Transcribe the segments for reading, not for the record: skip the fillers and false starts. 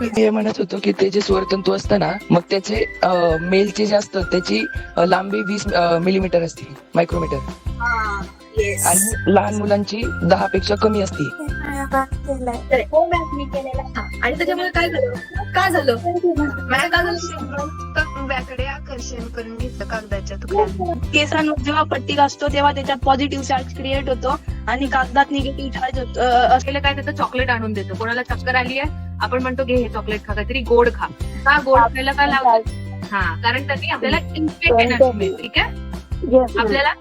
हे म्हणत होतो की ते जे स्वरतंतू असतं ना, मग त्याचे मेलचे जे असतं त्याची लांबी 20 मिलीमीटर असते, मायक्रोमीटर. आणि लहान मुलांची 10 पेक्षा कमी असते. आणि त्याच्यामुळे काय झालं तांब्याकडे आकर्षण करून घेतलं कागदाच्या तुकड्या. केसांवर जेव्हा पट्टी घासतो तेव्हा त्याच्यात पॉझिटिव्ह चार्ज क्रिएट होतो आणि कागदात निगेटिव्ह चार्ज होतो. असलेलं काय त्याचं चॉकलेट आणून देतो. कोणाला चक्कर आली आहे, आपण म्हणतो घे हे चॉकलेट खा, काहीतरी गोड खा. का गोड खायला काय लावतात? कारण त्यांनी आपल्याला इन्स्टंट एनर्जी मिळते. ठीक आहे, आपल्याला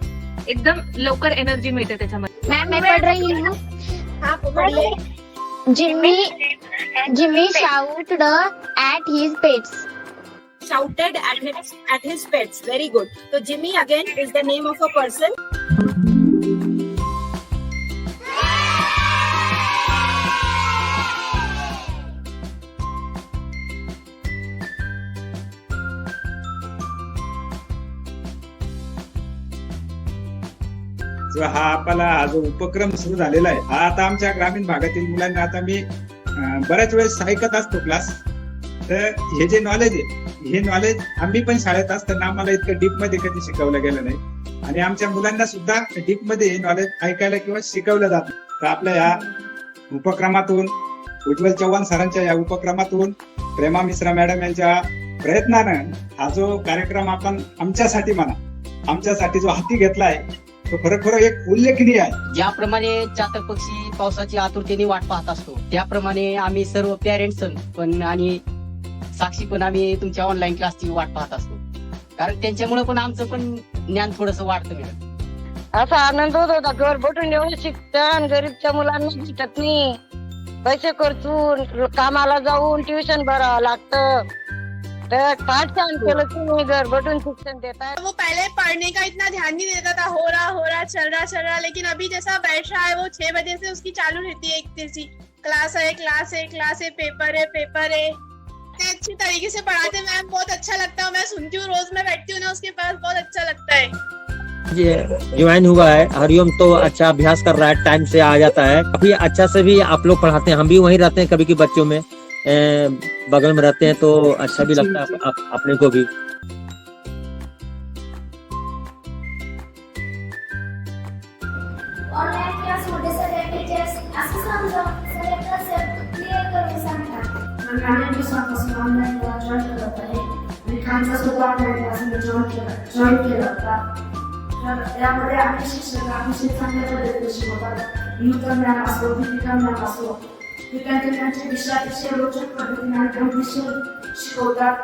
एकदम लवकर एनर्जी मिळते त्याच्यामध्ये. मैम मैं पढ़ रही हूँ. Jimmy shouted at his pets. Shouted at his pets. Very good. So Jimmy again is the name of a person. हा आपला जो उपक्रम सुरू झालेला आहे, हा आता आमच्या ग्रामीण भागातील मुलांना आता मी बऱ्याच वेळेस ऐकत असतो क्लास. तर हे जे नॉलेज आहे, हे नॉलेज आम्ही पण शाळेत असताना आम्हाला इतकं डीप मध्ये कधी शिकवलं गेलं नाही आणि आमच्या मुलांना सुद्धा डीप मध्ये हे नॉलेज ऐकायला किंवा शिकवलं जातं. तर आपल्या या उपक्रमातून, उज्ज्वल चव्हाण सरांच्या या उपक्रमातून, प्रेमा मिश्रा मॅडम यांच्या प्रयत्नानं हा जो कार्यक्रम आपण आमच्यासाठी जो हाती घेतलाय तो खरोखर एक उल्लेखनीय आहे. ज्याप्रमाणे चातक पक्षी पावसाची आतुरतेने वाट पाहत असतो, त्याप्रमाणे आम्ही सर्व पॅरेंट्स पण आणि साक्षी पण आम्ही तुमच्या ऑनलाईन क्लासची वाट पाहत असतो. कारण त्यांच्यामुळे पण आमचं पण ज्ञान थोडंसं वाढतं मॅडम. असा आनंद होत होता. घर बसून एवढं शिकतं, गरीबच्या मुलांना भेटत नाही. पैसे खर्चून कामाला जाऊन ट्युशन भरावं लागतं. तर पाठ छान केलं तुम्ही, घर बसून शिक्षण देतात. वो पहले पढ़ने का इतना ध्यान नहीं देता था, हो रहा चल रहा, लेकिन अभी जैसा बैठ रहा है वो 6 बजे से उसकी चालू रहती है एक जैसी क्लास है, पेपर है. इतने अच्छी तरीके से पढ़ाते मैम, बहुत अच्छा लगता है. मैं सुनती हूँ रोज, मैं बैठती हूँ ना उसके पास, बहुत अच्छा लगता है. ज्वाइन हुआ है हरिओम तो अच्छा अभ्यास कर रहा है, टाइम से आ जाता है. काफी अच्छा से भी आप लोग पढ़ाते हैं. हम भी वहीं रहते हैं, कभी की बच्चों में बगल में रहते हैं तो अच्छा भी लगता है अपने को भी. ऑनलाईन क्लासमध्ये सगळे टीचर्स असं समजा सगळे कन्सेप्ट क्लिअर करून सांगतात. आणि आम्ही दिवसापासून ऑनलाईन क्लास जॉईन करत आहे आणि खानचा सुद्धा ऑनलाईन क्लास जॉईन केला होता. तर यामध्ये आम्ही शिक्षक अतिशय चांगल्या पद्धतीने शिकवतात. नूतन ज्ञान असो, भीतिका ज्ञान असो, विद्यार्थ्यांचे विषय अतिशय रोचक पद्धतीने आणि गंभीर शिकवतात.